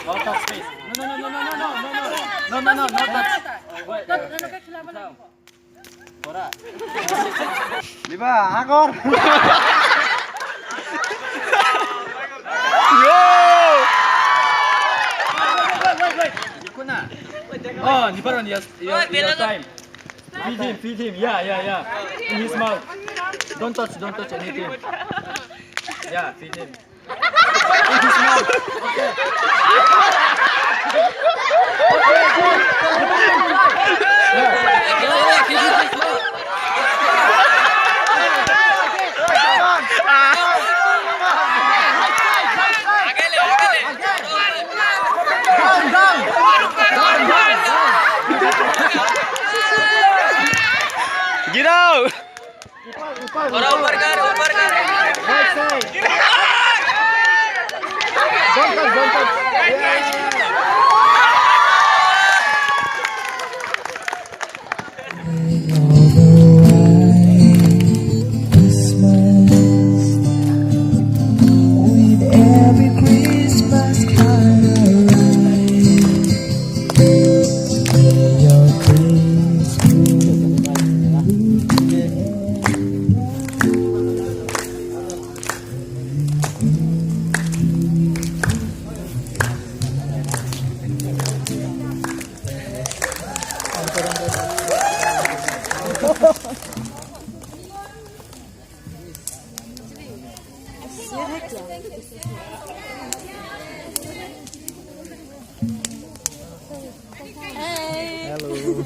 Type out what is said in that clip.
No touch face. No, no, no, no, no, no, no, no, no, no, no, no touch. Wait. Bora. 5, akor. Wait. Ikut na. Oh, ni baru ni your time. Feed him. Yeah. In his mouth. Don't touch anything. Yeah, feed him. In his mouth. Okay. Okay, good. Yeah, feed him his mouth. Down. Get out! Right side. Don't touch. With every Christmas card your Hello.